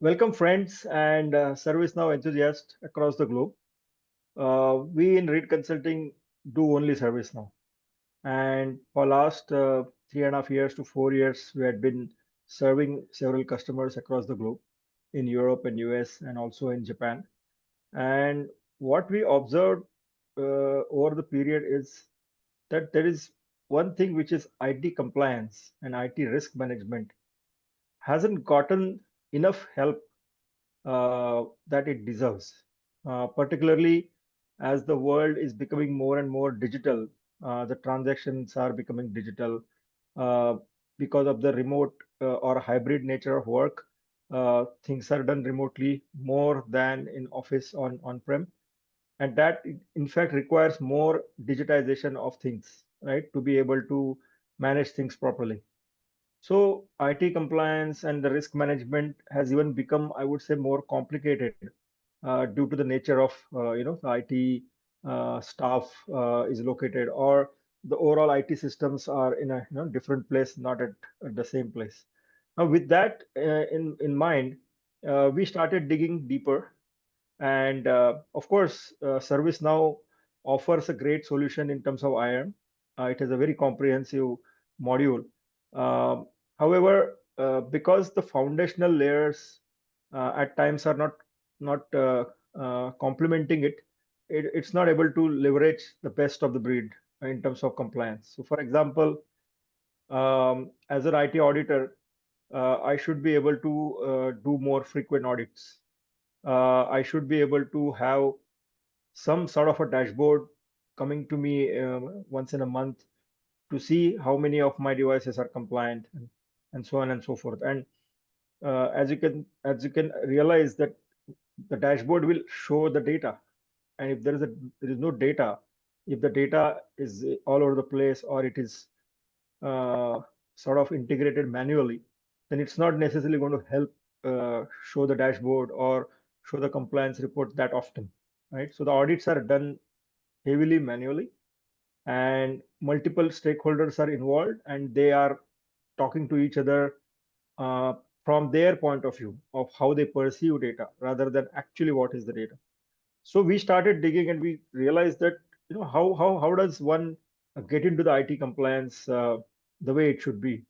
Welcome, friends and ServiceNow enthusiasts across the globe. We in REDE Consulting do only ServiceNow, and for last 3.5 years to 4 years, we had been serving several customers across the globe in Europe and US and also in Japan. And what we observed over the period is that there is one thing which is IT compliance and IT risk management hasn't gotten enough help that it deserves, particularly as the world is becoming more and more digital. The transactions are becoming digital uh, because of the remote or hybrid nature of work. Things are done remotely more than in office on-prem, and that in fact requires more digitization of things, right, to be able to manage things properly. So IT compliance and the risk management has even become, I would say, more complicated due to the nature of the IT staff is located, or the overall IT systems are in a different place, not at the same place. Now, with that in mind, we started digging deeper, and of course, ServiceNow offers a great solution in terms of IAM. It has a very comprehensive module. However, because the foundational layers at times are not complementing it's not able to leverage the best of the breed in terms of compliance. So, for example, as an IT auditor, I should be able to do more frequent audits. I should be able to have some sort of a dashboard coming to me once in a month to see how many of my devices are compliant, and so on and so forth. And as you can realize that the dashboard will show the data, and if there is no data, if the data is all over the place, or it is uh, sort of integrated manually, then it's not necessarily going to help show the dashboard or show the compliance report that often, right? So the audits are done heavily manually, and multiple stakeholders are involved, and they are talking to each other uh, from their point of view of how they perceive data rather than actually what is the data. So we started digging, and we realized that how does one get into the IT compliance the way it should be.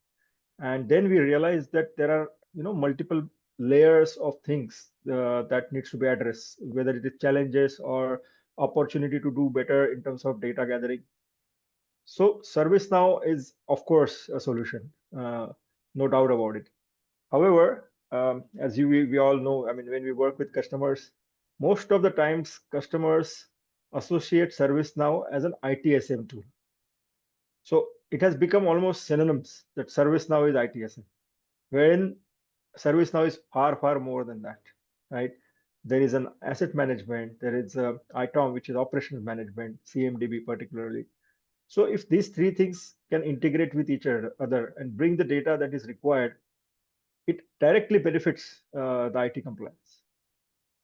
And then we realized that there are multiple layers of things that needs to be addressed, whether it is challenges or opportunity to do better in terms of data gathering. So ServiceNow is, of course, a solution, no doubt about it. However, as we all know, I mean, when we work with customers, most of the times customers associate ServiceNow as an ITSM tool. So it has become almost synonyms that ServiceNow is ITSM, when ServiceNow is far, far more than that, right? There is an asset management, there is a ITAM, which is operations management, CMDB particularly. So if these three things can integrate with each other and bring the data that is required, it directly benefits the IT compliance.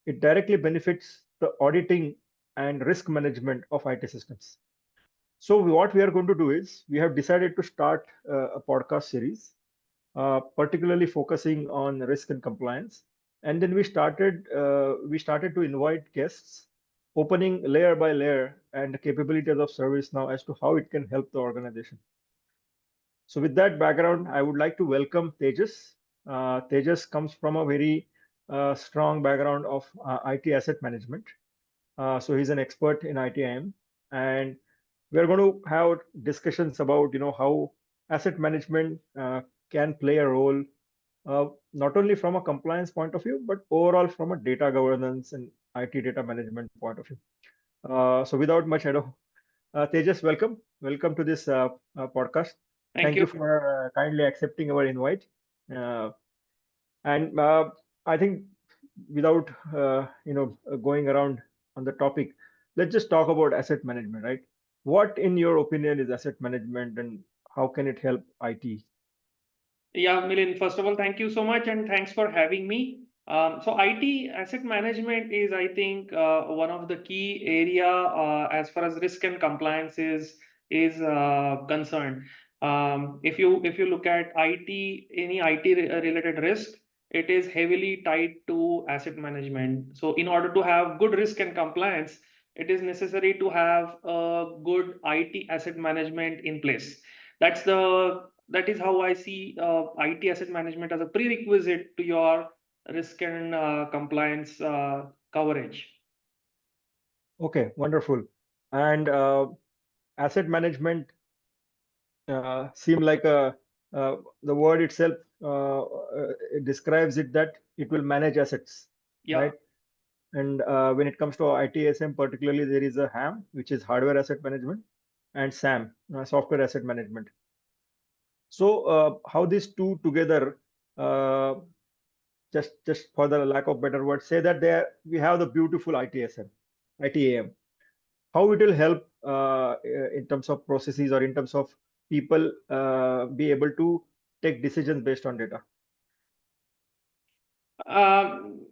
It directly benefits the auditing and risk management of IT systems. So what we are going to do is we have decided to start a podcast series, particularly focusing on risk and compliance. And then we started to invite guests, opening layer by layer and the capabilities of ServiceNow as to how it can help the organization. So with that background, I would like to welcome Tejas. Tejas comes from a very strong background of IT asset management. So he's an expert in ITAM, and we're going to have discussions about how asset management can play a role, not only from a compliance point of view, but overall from a data governance and IT data management point of view. So without much ado, Tejas, welcome to this podcast. Thank Thank you you. for kindly accepting our invite. Uh, and I think without going around on the topic, let's just talk about asset management, right? What, in your opinion, is asset management, and how can it help IT? Yeah, Milind, first of all, thank you so much and thanks for having me. So IT asset management is, I think, one of the key area as far as risk and compliance is concerned. If you look at IT, any IT related risk, it is heavily tied to asset management. So in order to have good risk and compliance, it is necessary to have a good IT asset management in place. That is how I see IT asset management as a prerequisite to your risk and compliance coverage. Okay, wonderful. And asset management seem like the word itself it describes it that it will manage assets, Yeah. right? And when it comes to ITSM particularly, there is a HAM, which is hardware asset management, and SAM, software asset management. So how these two together, uh, just for the lack of better word, say that there we have the beautiful ITSM, ITAM. How it will help in terms of processes or in terms of people be able to take decisions based on data. Ham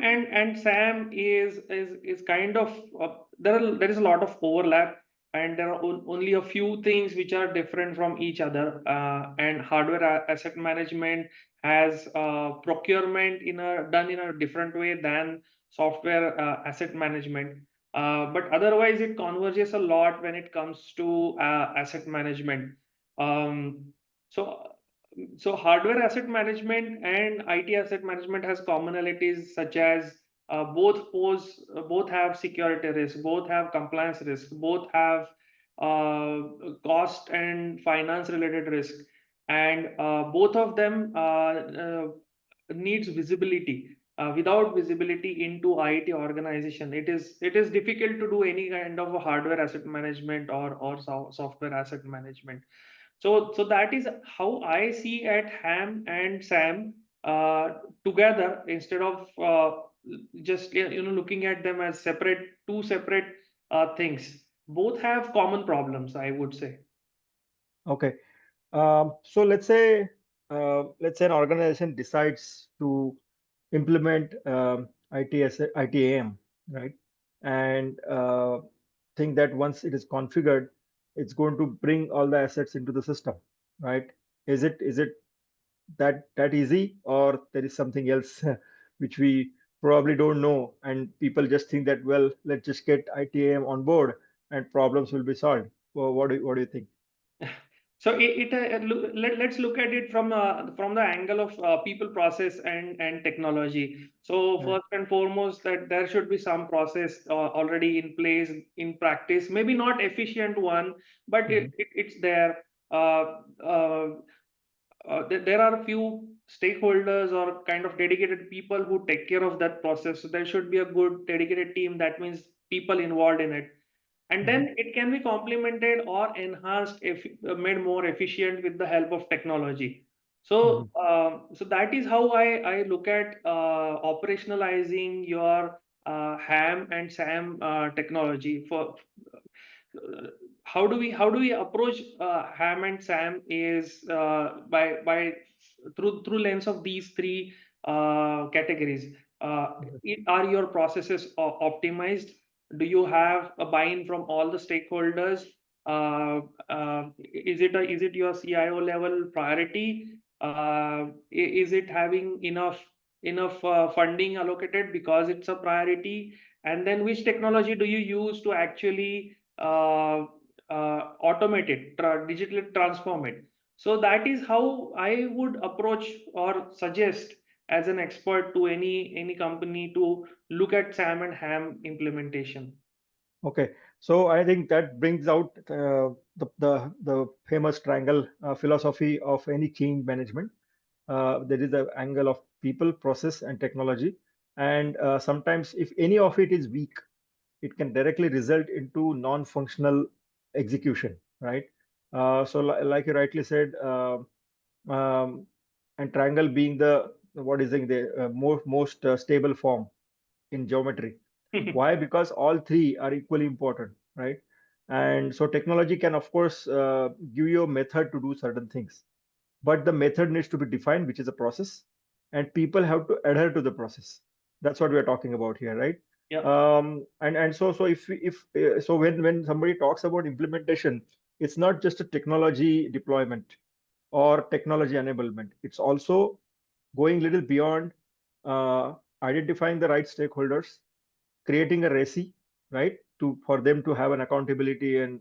and Sam is kind of there is a lot of overlap, and there are only a few things which are different from each other. And hardware asset management has procurement done in a different way than software asset management. But otherwise, it converges a lot when it comes to asset management. Um, so so hardware asset management and IT asset management has commonalities such as both have security risk, both have compliance risk, both have cost and finance related risk, and both of them needs visibility. Without visibility into IT organization, it is difficult to do any kind of a hardware asset management or software asset management. So that is how I see at Ham and Sam together instead of just looking at them as two separate things. Both have common problems, I would say. Okay. So let's say an organization decides to implement ITAM, right? And think that once it is configured, it's going to bring all the assets into the system, right? Is it that easy, or there is something else which we probably don't know, and people just think that, well, let's just get ITAM on board and problems will be solved. Well, what do you think? So let's look at it from the angle of people, process, and technology. So Right. first and foremost, that there should be some process already in place in practice. Maybe not efficient one, but Mhm. it's there. Uh, uh, there are a few stakeholders or kind of dedicated people who take care of that process. So there should be a good dedicated team. That means people involved in it, and Mhm. then it can be complemented or enhanced if made more efficient with the help of technology. So Mhm. so that is how I look at operationalizing your ham and sam technology. For how do we approach ham and sam is by through lens of these three categories. Are your processes optimized? Do you have a buy-in from all the stakeholders? Is it your CIO level priority? Is it having enough funding allocated because it's a priority? And then which technology do you use to actually automate it, digitally transform it? So that is how I would approach or suggest as an expert to any company to look at SAM and HAM implementation. Okay, so I think that brings out the famous triangle philosophy of any change management. There is the angle of people, process, and technology. And sometimes, if any of it is weak, it can directly result into non-functional execution, right? So, like you rightly said, um, and triangle being the what is it, the most stable form in geometry. Why? Because all three are equally important, right? And so technology can, of course, give you a method to do certain things, but the method needs to be defined, which is a process, and people have to adhere to the process. That's what we are talking about here, right? Yeah. And so if so when somebody talks about implementation, it's not just a technology deployment. or technology enablement. It's also going a little beyond identifying the right stakeholders, creating a RECI, right, for them to have an accountability and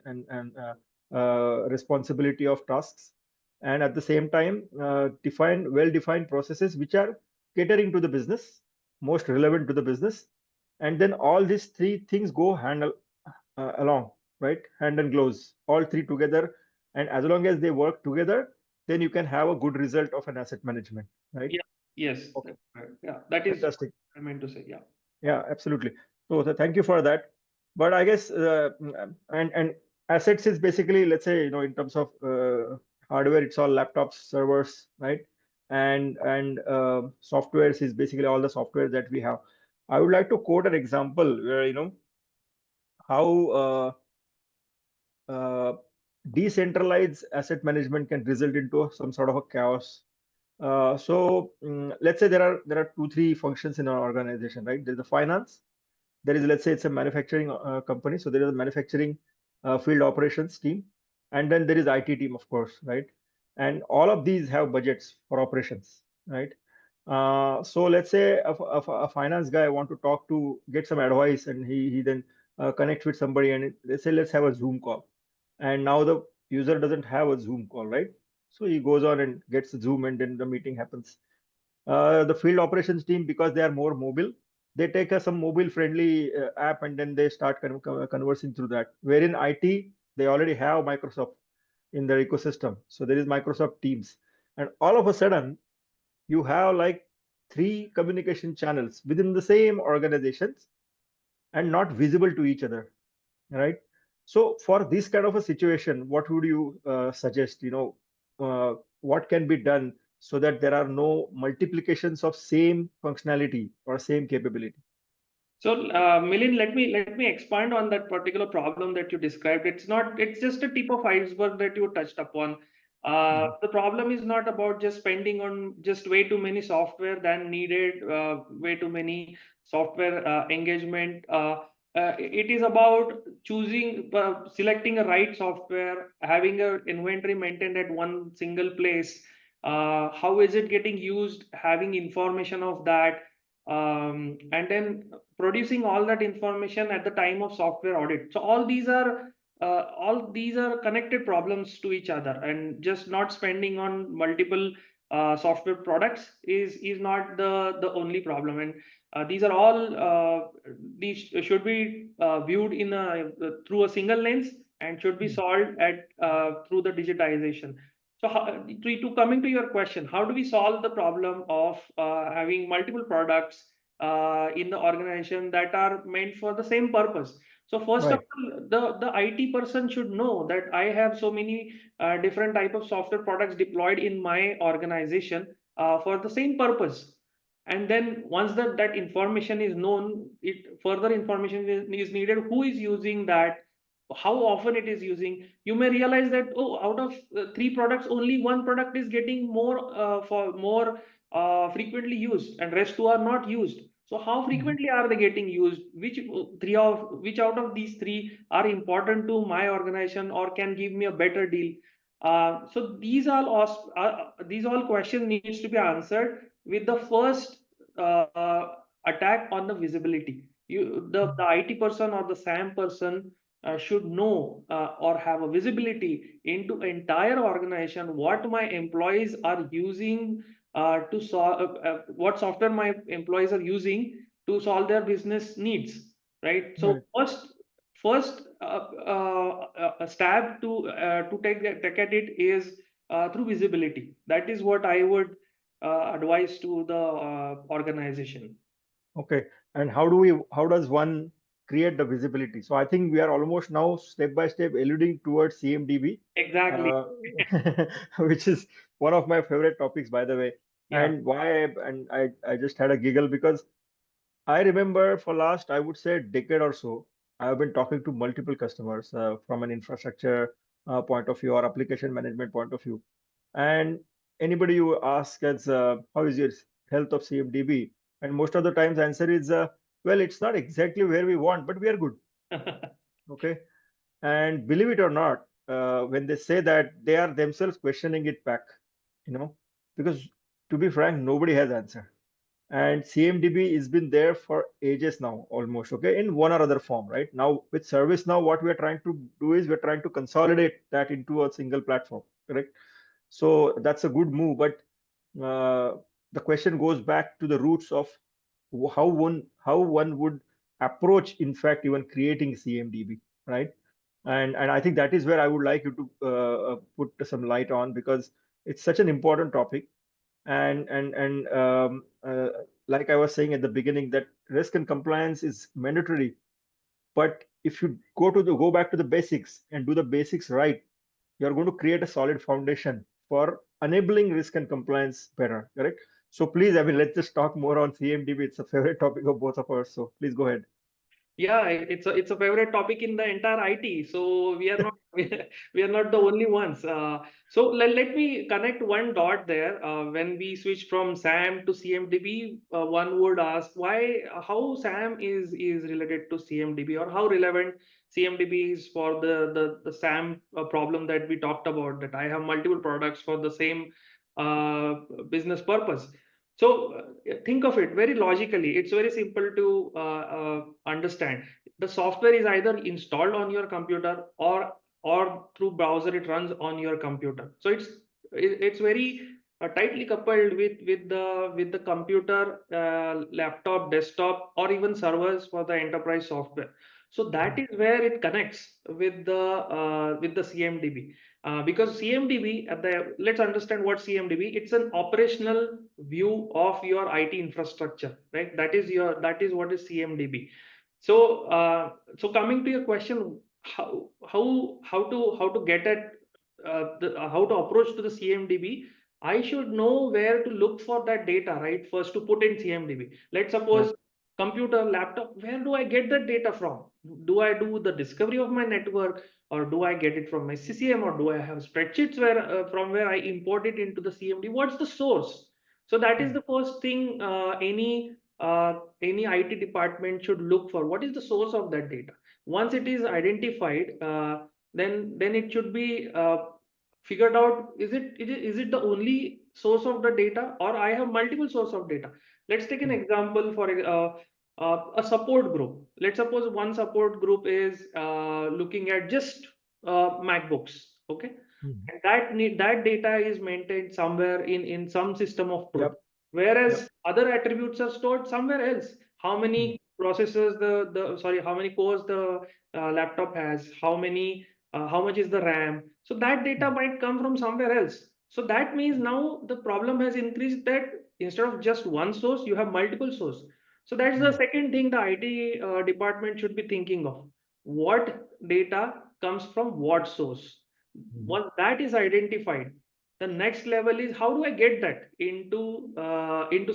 responsibility of tasks, and at the same time define well-defined processes which are catering to the business, most relevant to the business, and then all these three things go along, right, hand and gloves, all three together, and as long as they work together, then you can have a good result of an asset management, right? Yeah. Yes. Okay, That's right. Yeah. That is what fantastic. I meant to say. Yeah. Yeah, absolutely. So thank you for that. But I guess and assets is basically, let's say, in terms of hardware, it's all laptops, servers, right? And softwares is basically all the software that we have. I would like to quote an example where how uh, decentralized asset management can result into some sort of a chaos. Let's say there are 2 3 functions in our organization, right? There's the finance. There is, let's say, it's a manufacturing company, so there is a manufacturing field operations team, and then there is IT team, of course, right? And all of these have budgets for operations, right? So let's say a finance guy want to talk to get some advice, and he then connects with somebody, and let's have a Zoom call, and now the user doesn't have a Zoom call, right? So he goes on and gets the Zoom, and then the meeting happens. The field operations team, because they are more mobile, they take some mobile friendly app, and then they start conversing through that. Wherein IT, they already have Microsoft in their ecosystem, so there is Microsoft Teams, and all of a sudden you have like 3 communication channels within the same organizations and not visible to each other, right? So for this kind of a situation, what would you suggest? What can be done so that there are no multiplications of same functionality or same capability? So, Milind, let me expand on that particular problem that you described. It's just a tip of iceberg that you touched upon. Mhm. The problem is not about just spending on just way too many software than needed, way too many software engagement. It is about selecting a right software, having a inventory maintained at one single place. How is it getting used? Having information of that, and then producing all that information at the time of software audit. So all these are connected problems to each other, and just not spending on multiple software products is not the only problem. And these are all these should be viewed in through a single lens, and should be solved at through the digitization. So, to coming to your question, how do we solve the problem of having multiple products in the organization that are meant for the same purpose? So, first of Right. all, the IT person should know that I have so many different type of software products deployed in my organization for the same purpose. And then once that information is known, further information is needed. Who is using that? How often it is using? You may realize that, oh, out of 3 products, only one product is getting more frequently used, and rest 2 are not used. So how Mhm. frequently are they getting used? Which out of these 3 are important to my organization or can give me a better deal? So these all questions needs to be answered with the first attack on the visibility. The IT person or the SAM person should know or have a visibility into entire organization, what my employees are using to solve, what software my employees are using to solve their business needs, right? So Right. first stab to take at it is through visibility. That is what I would advise to the organization. Okay. And how does one create the visibility? So I think we are almost now step by step alluding towards CMDB, Exactly. uh, which is one of my favorite topics, by the way. Yeah. And I just had a giggle because I remember for last, I would say, decade or so, I've been talking to multiple customers from an infrastructure point of view or application management point of view. And anybody you ask as how is your health of CMDB? And most of the times answer is, well, it's not exactly where we want, but we are good. Okay. And believe it or not, when they say that, they are themselves questioning it back. because to be frank, nobody has answer. And CMDB has been there for ages now, almost, okay, in one or other form, right? Now with ServiceNow, what we are trying to do is we're trying to consolidate that into a single platform, correct? So that's a good move, but uh, the question goes back to the roots of how one would approach, in fact, even creating CMDB, right? And I think that is where I would like you to put some light on, because it's such an important topic. And like I was saying at the beginning, that risk and compliance is mandatory, but if you go back to the basics and do the basics right, you're going to create a solid foundation for enabling risk and compliance better, correct? So please, I mean, let's just talk more on CMDB. It's a favorite topic of both of us, so please go ahead. Yeah, it's a favorite topic in the entire IT. So we are not we are not the only ones. So let me connect one dot there. When we switch from SAM to CMDB, one would ask why how SAM is related to CMDB, or how relevant CMDB is for the SAM problem that we talked about. That I have multiple products for the same uh, business purpose. So think of it very logically. It's very simple to understand. The software is either installed on your computer, or through browser it runs on your computer. So it's very tightly coupled with the computer, laptop, desktop, or even servers for the enterprise software. So that is where it connects with the CMDB. Because CMDB, let's understand what CMDB. It's an operational view of your IT infrastructure, right? That is what is CMDB. So coming to your question, how to get at how to approach to the CMDB. I should know where to look for that data, right? First to put in CMDB. Let's Yeah. suppose computer, laptop. Where do I get that data from? Do I do the discovery of my network, or do I get it from my CCM, or do I have spreadsheets from where I import it into the CMD? What's the source? So that is the first thing any IT department should look for. What is the source of that data? Once it is identified, then it should be figured out. Is it the only source of the data, or I have multiple source of data? Let's take an example for a support group. Let's suppose one support group is looking at just MacBooks, okay? Mhm. And that data is maintained somewhere in some system of truth, Yep. Yep. whereas other attributes are stored somewhere else. How Mhm. many processors how many cores the laptop has, how much is the RAM. So that data Mhm. might come from somewhere else. So that means now the problem has increased, that instead of just one source, you have multiple sources. So that's the Mhm. second thing the IT department should be thinking of. What data comes from what source? Mhm. Once that is identified, the next level is how do I get that into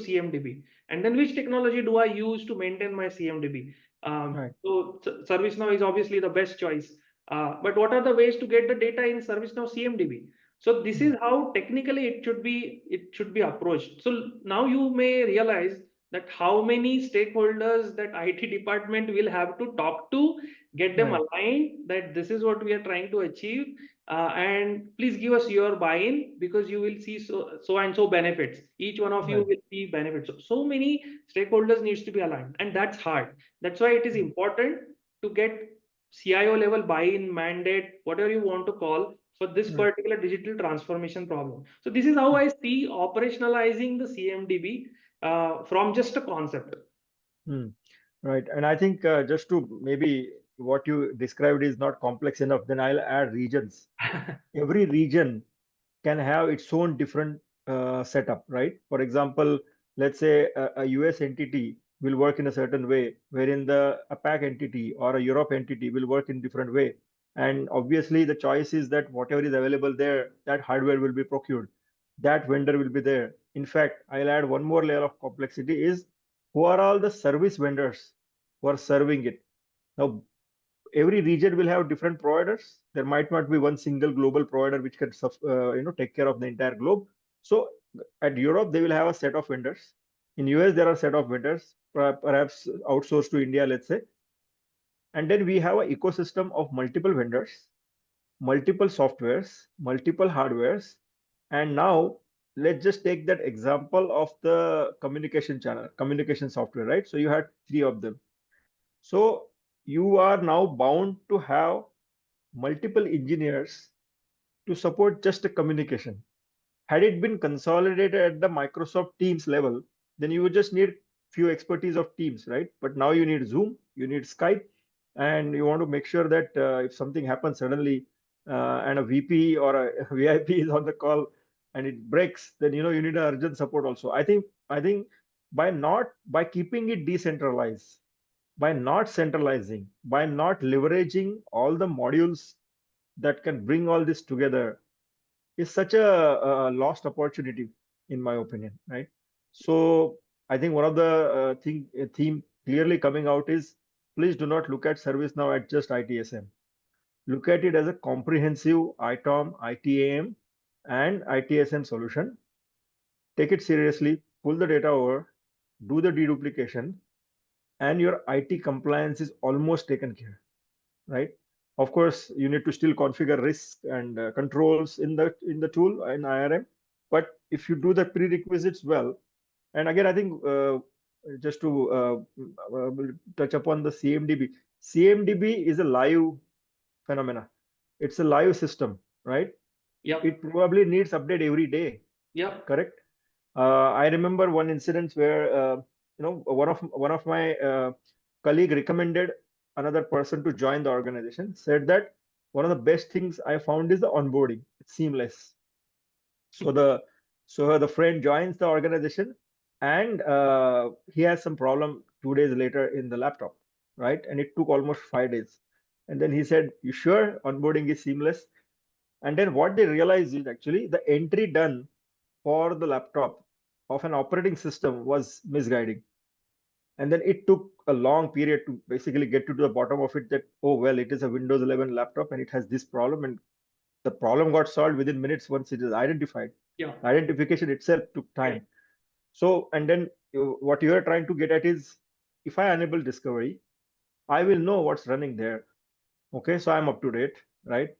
CMDB, and then which technology do I use to maintain my CMDB. Right. ServiceNow is obviously the best choice, but what are the ways to get the data in ServiceNow CMDB? So this Mhm. is how technically it should be approached. So now you may realize that how many stakeholders that IT department will have to talk to, get them Right. aligned that this is what we are trying to achieve, and please give us your buy-in, because you will see so and so benefits. Each one of you Right. will see benefits. So many stakeholders needs to be aligned, and that's hard. That's why it is Mhm. important to get CIO level buy-in, mandate, whatever you want to call, for this Right. particular digital transformation problem. So this is how I see operationalizing the CMDB from just a concept. Hmm. Right. And I think just to maybe what you described is not complex enough, then I'll add regions. Every region can have its own different setup, right? For example, let's say a US entity will work in a certain way, wherein the APAC entity or a Europe entity will work in different way. And obviously, the choice is that whatever is available there, that hardware will be procured, that vendor will be there. In fact, I'll add one more layer of complexity is who are all the service vendors who are serving it. Now, every region will have different providers. There might not be one single global provider which can take care of the entire globe. So at Europe they will have a set of vendors. In US there are a set of vendors, perhaps outsourced to India, let's say. And then we have an ecosystem of multiple vendors, multiple softwares, multiple hardwares, and now let's just take that example of the communication channel, communication software, right? So you had three of them. So you are now bound to have multiple engineers to support just a communication. Had it been consolidated at the Microsoft Teams level, then you would just need few expertise of Teams, right? But now you need Zoom, you need Skype, and you want to make sure that if something happens suddenly and a VP or a VIP is on the call and it breaks, then you need an urgent support also. I think by keeping it decentralized, by not centralizing, by not leveraging all the modules that can bring all this together, is such a lost opportunity, in my opinion, right? So I think one of the theme clearly coming out is, please do not look at ServiceNow at just ITSM. Look at it as a comprehensive ITOM, ITAM, and ITSM solution. Take it seriously, pull the data over, do the deduplication, and your IT compliance is almost taken care, right? Of course, you need to still configure risk and controls in the tool in IRM. But if you do the prerequisites well, and again, I think just to touch upon the CMDB. CMDB is a live phenomena. It's a live system, right? Yep. It probably needs update every day. Yep. Correct. I remember one incident where one of my colleague recommended another person to join the organization. Said that one of the best things I found is the onboarding. It's seamless. So the friend joins the organization, and he has some problem 2 days later in the laptop, right? And it took almost 5 days. And then he said, "You sure onboarding is seamless?" And then what they realized is actually the entry done for the laptop of an operating system was misguiding. And then it took a long period to basically get to the bottom of it, that, oh, well, it is a Windows 11 laptop and it has this problem. And the problem got solved within minutes once it is identified. Yeah. Identification itself took time. So, and then what you are trying to get at is, if I enable discovery, I will know what's running there. Okay, so I'm up to date, right?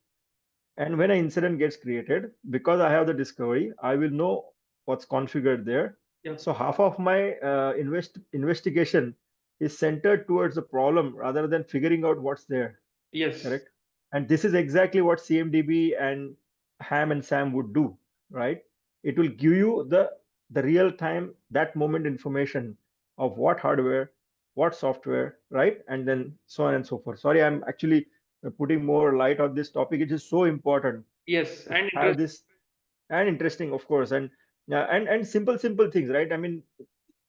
And when an incident gets created, because I have the discovery, I will know what's configured there. Yeah. So half of my investigation is centered towards the problem rather than figuring out what's there. Yes. Correct. And this is exactly what CMDB and Ham and Sam would do, right? It will give you the real time, that moment information of what hardware, what software, right? And then so on and so forth. Sorry, I'm actually putting more light on this topic. It is so important. Yes, and Have this, and interesting, of course, and and simple things, right? I mean,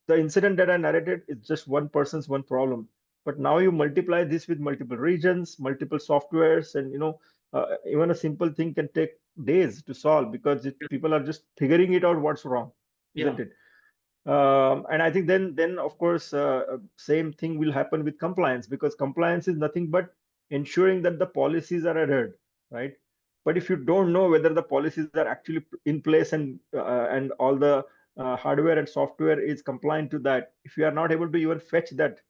the incident that I narrated is just one person's one problem, but now you multiply this with multiple regions, multiple softwares, and even a simple thing can take days to solve because people are just figuring it out what's wrong, isn't it? And I think then of course same thing will happen with compliance, because compliance is nothing but ensuring that the policies are adhered, right? But if you don't know whether the policies are actually in place and all the hardware and software is compliant to that, if you are not able to even fetch that,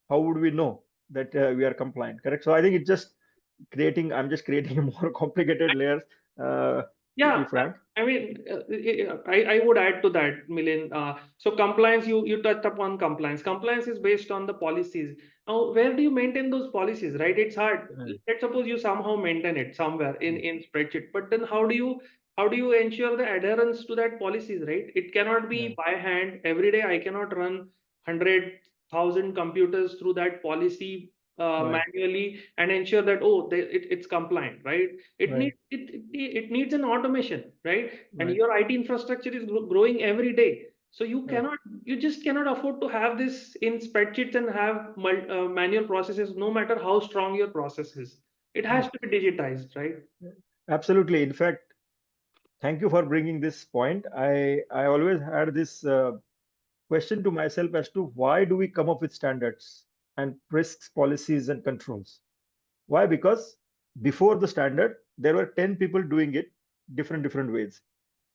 how would we know that we are compliant? Correct. So I think it's just I'm just creating a more complicated layers, to be yeah, frank. I mean, I would add to that, Milind. So compliance, you touched upon compliance. Compliance is based on the policies. Now, where do you maintain those policies, right? It's hard. Let's suppose you somehow maintain it somewhere in spreadsheet, but then how do you ensure the adherence to that policies, right? It cannot be by hand every day. I cannot run 100,000 computers through that policy Right. manually and ensure that it's compliant, right? It Right. needs it needs an automation, right? And Right. your IT infrastructure is growing every day, so Right. you just cannot afford to have this in spreadsheets and have manual processes, no matter how strong your process is. It has to be digitized, right? Absolutely. In fact, thank you for bringing this point. I always had this question to myself as to why do we come up with standards and risks, policies, and controls? Why? Because before the standard, there were 10 people doing it different ways.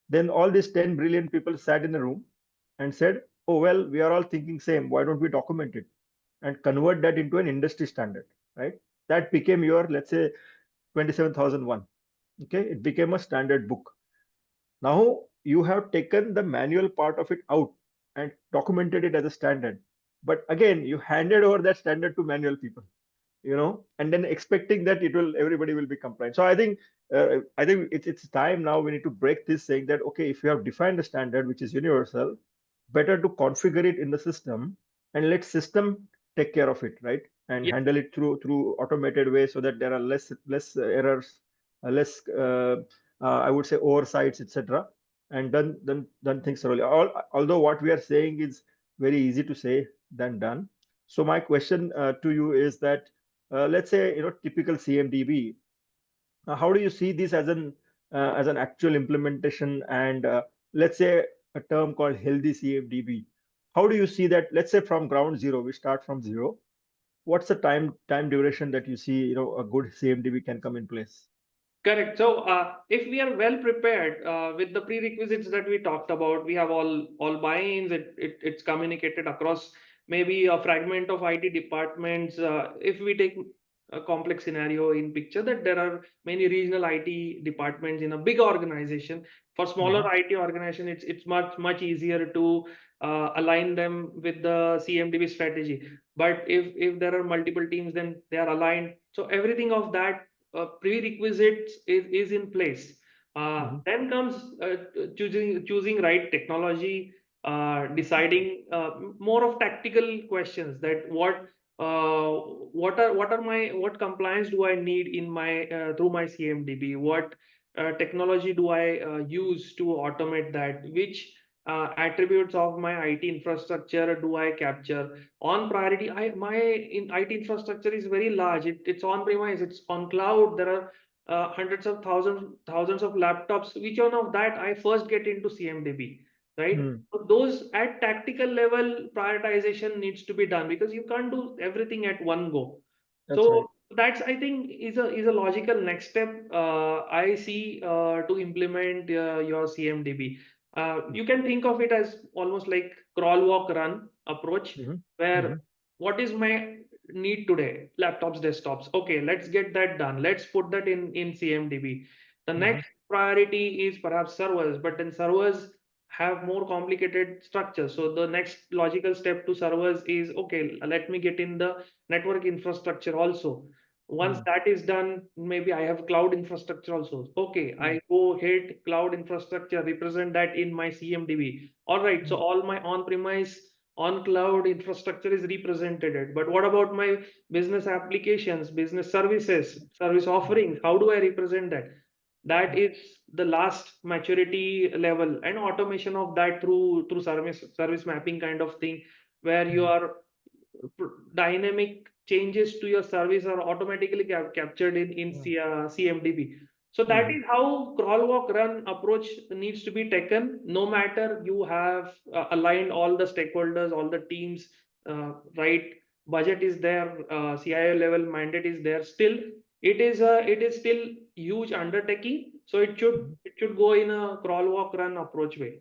Then all these 10 brilliant people sat in a room and said, "Oh well, we are all thinking same. Why don't we document it and convert that into an industry standard?" Right? That became your, let's say, 27001. Okay, it became a standard book. Now you have taken the manual part of it out and documented it as a standard. But again, you handed over that standard to manual people, and then expecting that everybody will be compliant. So I think it's time now we need to break this, saying that, okay, if you have defined a standard which is universal, better to configure it in the system and let system take care of it, right? And Yeah. handle it through automated way, so that there are less errors, less I would say oversights, etc. And done things thoroughly. Although what we are saying is very easy to say than done. So my question to you is that, let's say, typical CMDB, how do you see this as an actual implementation? And let's say a term called healthy CMDB. How do you see that? Let's say from ground zero, we start from zero. What's the time duration that you see, a good CMDB can come in place? Correct. So, if we are well prepared with the prerequisites that we talked about, we have all buy-ins. It's communicated across maybe a fragment of IT departments. If we take a complex scenario in picture, that there are many regional IT departments in a big organization. For smaller Mhm, IT organization, it's much easier to align them with the CMDB strategy. But if there are multiple teams, then they are aligned. So everything of that prerequisites is in place. mhm, Then comes choosing right technology, deciding more of tactical questions, that what compliance do I need in my through my CMDB? What technology do I use to automate that? Which attributes of my IT infrastructure do I capture? On priority, my IT infrastructure is very large. It's on premise, it's on cloud. There are hundreds of thousands of laptops. Which one of that I first get into CMDB, right? mm, So those at tactical level prioritization needs to be done, because you can't do everything at one go. that's right. So that's, I think, is a logical next step I see to implement your CMDB. You can think of it as almost like crawl, walk, run approach, Mhm, where mhm, what is my need today? Laptops, desktops. Okay, let's get that done. Let's put that in CMDB. The mhm, next priority is perhaps servers, but then servers have more complicated structures. So the next logical step to servers is, okay, let me get in the network infrastructure also. Once mm, that is done, maybe I have cloud infrastructure also. Okay, mm, I go hit cloud infrastructure, represent that in my CMDB. All right, so mm, all my on-premise, on cloud infrastructure is represented. But what about my business applications, business services, service mm, offerings? How do I represent that? That mm, is the last maturity level, and automation of that through service mapping kind of thing, where mm, your dynamic changes to your service are automatically captured in mm, CMDB. So that mhm, is how crawl, walk, run approach needs to be taken. No matter you have aligned all the stakeholders, all the teams, right? Budget is there, CIO level mandate is there. Still, it is still huge undertaking. So it should mhm. it should go in a crawl, walk, run approach way.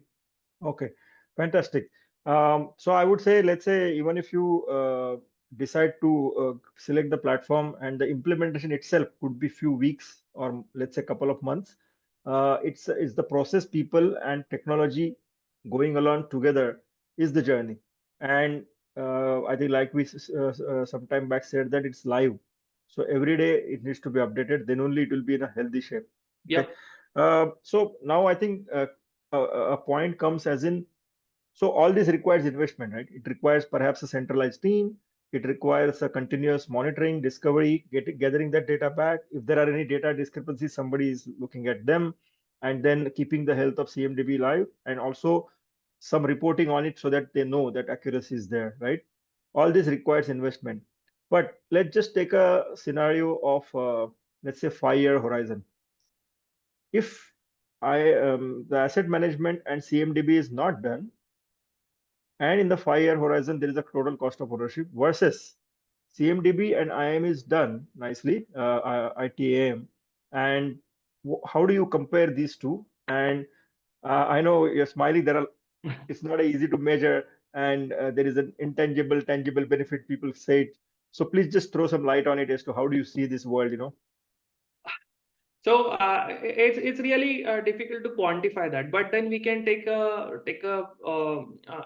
Okay, fantastic. So I would say, let's say, even if you decide to select the platform, and the implementation itself could be few weeks, or let's say couple of months. It's the process, people and technology going along together is the journey. And I think, like we some time back said, that it's live. So every day it needs to be updated. Then only it will be in a healthy shape. Okay. Yep. So now I think a point comes, as in, so all this requires investment, right? It requires perhaps a centralized team. It requires a continuous monitoring, discovery, gathering that data back. If there are any data discrepancies, somebody is looking at them, and then keeping the health of CMDB live, and also some reporting on it so that they know that accuracy is there, right? All this requires investment. But let's just take a scenario of, let's say, 5-year horizon. If the asset management and CMDB is not done, and in the 5-year horizon, there is a total cost of ownership, versus CMDB and IAM is done nicely, ITAM. And how do you compare these two? And I know you're smiling. It's not easy to measure, and there is an intangible, tangible benefit, people say it. So please just throw some light on it as to how do you see this world? So it's really difficult to quantify that, but then we can take a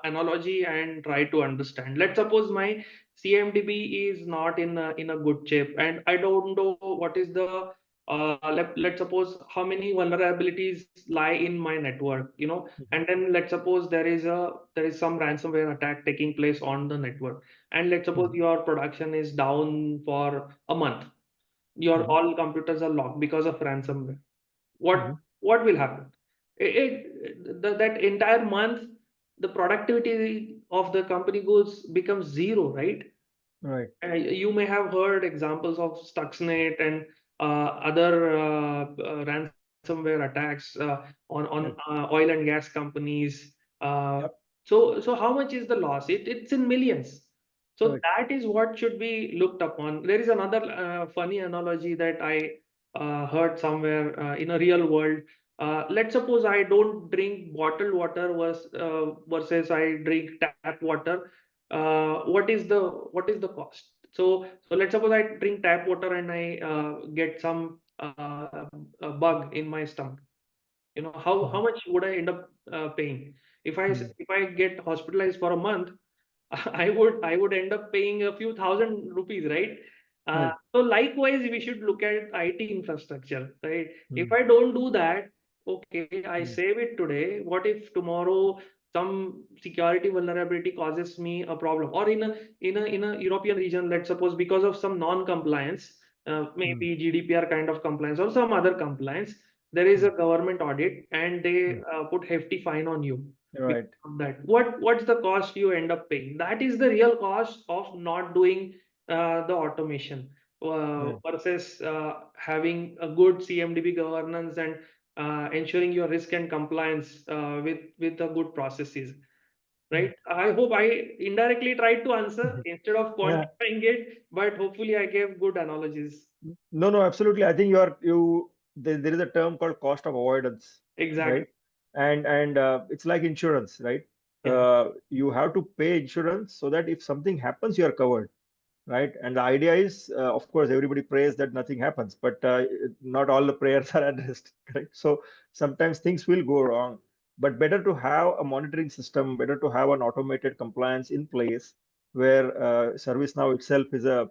analogy and try to understand. Let's suppose my CMDB is not in a good shape, and I don't know what is the let's suppose how many vulnerabilities lie in my network, and then let's suppose there is some ransomware attack taking place on the network, and let's suppose your production is down for a month. Your all computers are locked because of ransomware. What will happen? That entire month, the productivity of the company becomes zero, right? Right. You may have heard examples of Stuxnet and other ransomware attacks on Yep. oil and gas companies. Yep. So how much is the loss? It's in millions. So Right. that is what should be looked upon. There is another funny analogy that I heard somewhere in a real world. Let's suppose I don't drink bottled water versus I drink tap water. What is the cost? So let's suppose I drink tap water and I get some a bug in my stomach. How much would I end up paying if I get hospitalized for a month? I would end up paying a few thousand rupees, right? Right. So likewise, we should look at IT infrastructure, right? If Mm. I don't do that, okay, I Mm. save it today. What if tomorrow some security vulnerability causes me a problem, or in a European region, let's suppose because of some non-compliance, Mm. maybe GDPR kind of compliance or some other compliance, there is a Mm. government audit and they Mm. put hefty fine on you Right. because of that. What's the cost you end up paying? That is the real cost of not doing the automation Right. versus having a good CMDB governance and ensuring your risk and compliance with the good processes. Mm. Right. I hope I indirectly tried to answer instead of Yeah. quantifying it, but hopefully I gave good analogies. No, no, absolutely. I think there is a term called cost of avoidance, Exactly. right? And it's like insurance, right? Yeah. You have to pay insurance so that if something happens, you are covered, right? And the idea is, of course, everybody prays that nothing happens, but not all the prayers are addressed, right? So sometimes things will go wrong, but better to have a monitoring system, better to have an automated compliance in place where ServiceNow itself is a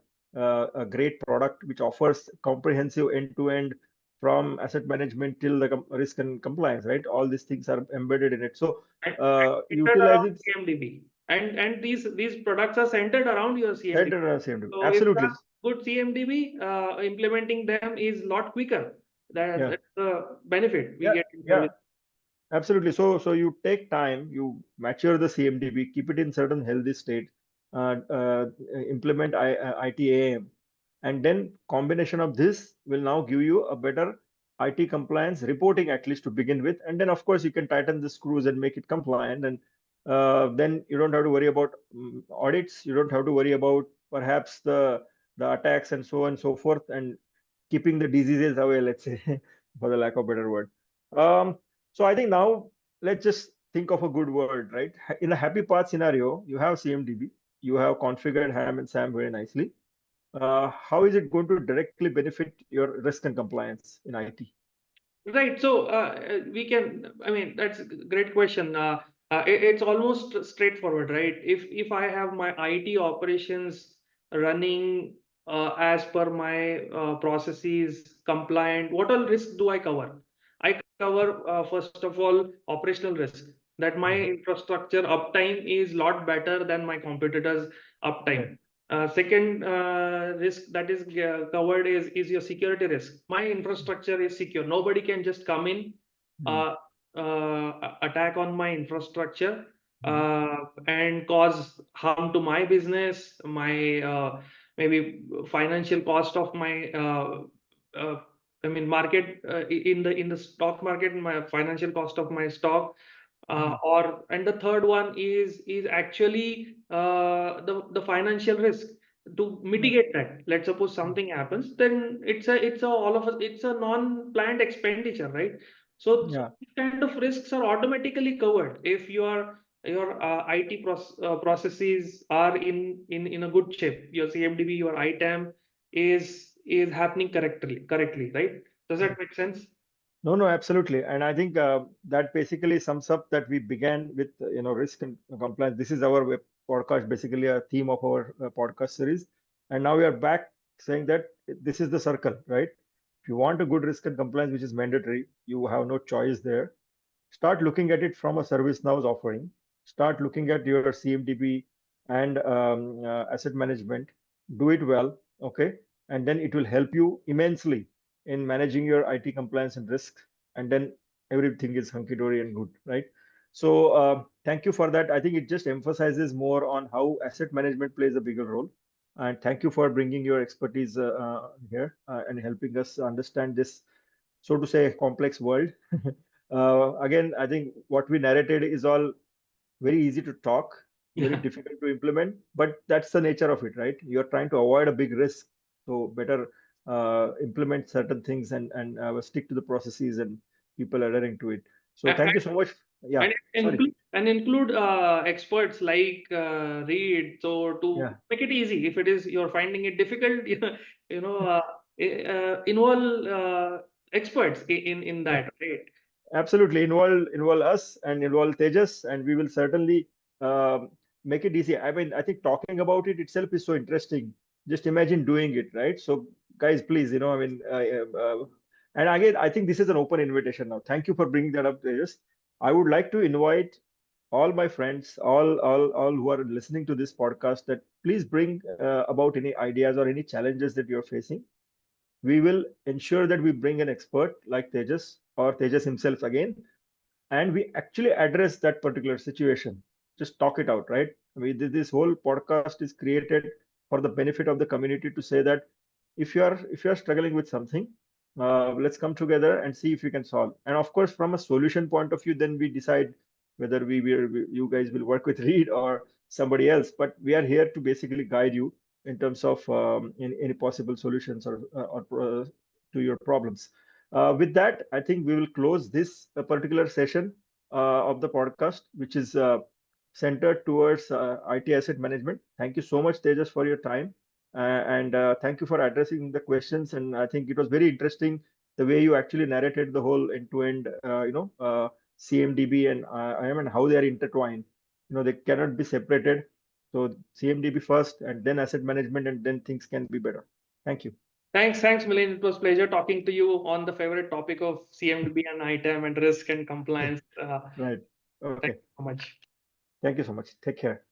great product which offers comprehensive end-to-end from asset management till the risk and compliance, right? All these things are embedded in it. So And centered utilize around it CMDB. And these products are centered around your CMDB. centered around same. So if you Absolutely. have good CMDB, implementing them is a lot quicker. Yeah. That's the benefit we Yeah. get in Yeah. service. Absolutely. So you take time, you mature the CMDB, keep it in certain healthy state, implement ITAM, and then combination of this will now give you a better IT compliance reporting at least to begin with, and then of course you can tighten the screws and make it compliant, and then you don't have to worry about audits, you don't have to worry about perhaps the attacks and so on and so forth, and keeping the diseases away, let's say, for the lack of a better word. Um, so I think now let's just think of a good word, right? In a happy path scenario, you have CMDB, you have configured Ham and Sam very nicely. How is it going to directly benefit your risk and compliance in IT? Right. So we can, I mean, that's a great question. It's almost straightforward, right? If I have my IT operations running as per my processes, compliant, what all risks do I cover? I cover first of all operational risk, that my infrastructure uptime is lot better than my competitors' Right. uptime. Second risk that is covered is your security risk. My infrastructure is secure. Nobody can just come in, Mhm. uh, attack on my infrastructure Mhm. and cause harm to my business, my maybe financial cost of my uh, I mean market in the stock market, my financial cost of my stock, Mhm. or and the third one is actually the financial risk. To Right. mitigate that, let's suppose Mhm. something happens, then it's a all of us, it's a non-planned expenditure, right? So Yeah. these kind of risks are automatically covered if your IT processes are in a good shape. Your CMDB, your ITAM is happening correctly, right? Does that make sense? No, absolutely. And I think that basically sums up that we began with, risk and compliance. This is our web podcast, basically a theme of our podcast series. And now we are back saying that this is the circle, right? If you want a good risk and compliance, which is mandatory, you have no choice there. Start looking at it from a ServiceNow's offering. Start looking at your CMDB and asset management. Do it well, okay? And then it will help you immensely in managing your IT compliance and risk. And then everything is hunky-dory and good, right? So thank you for that. I think it just emphasizes more on how asset management plays a bigger role. And thank you for bringing your expertise here and helping us understand this, so to say, complex world. Again, I think what we narrated is all very easy to talk, very Yeah. difficult to implement, but that's the nature of it, right? You're trying to avoid a big risk, so better implement certain things and stick to the processes and people adhering to it. So And, thank you so much. Yeah, and sorry. include experts like REDE, so to Yeah. make it easy. If it is you're finding it difficult, involve experts in that, right? Absolutely, involve us and involve Tejas, and we will certainly make it easy. I mean, I think talking about it itself is so interesting. Just imagine doing it, right? So, guys, please, I mean, and again, I think this is an open invitation now. Thank you for bringing that up, Tejas. I would like to invite all my friends, all who are listening to this podcast, that please bring about any ideas or any challenges that you're facing. We will ensure that we bring an expert like Tejas or Tejas himself again, and we actually address that particular situation. Just talk it out, right? I mean, this whole podcast is created for the benefit of the community to say that if you are struggling with something, let's come together and see if we can solve. And of course, from a solution point of view, then we decide whether you guys will work with Reed or somebody else. But we are here to basically guide you in terms of any possible solutions or to your problems. With that, I think we will close this particular session of the podcast, which is centered towards IT asset management. Thank you so much, Tejas, for your time. And thank you for addressing the questions. And I think it was very interesting the way you actually narrated the whole end-to-end, CMDB and IAM and how they are intertwined. They cannot be separated. So CMDB first, and then asset management, and then things can be better. Thank you. Thanks, Milind. It was pleasure talking to you on the favorite topic of CMDB and ITAM and risk and compliance. Right. Thank Okay. you so much. Thank you so much. Take care.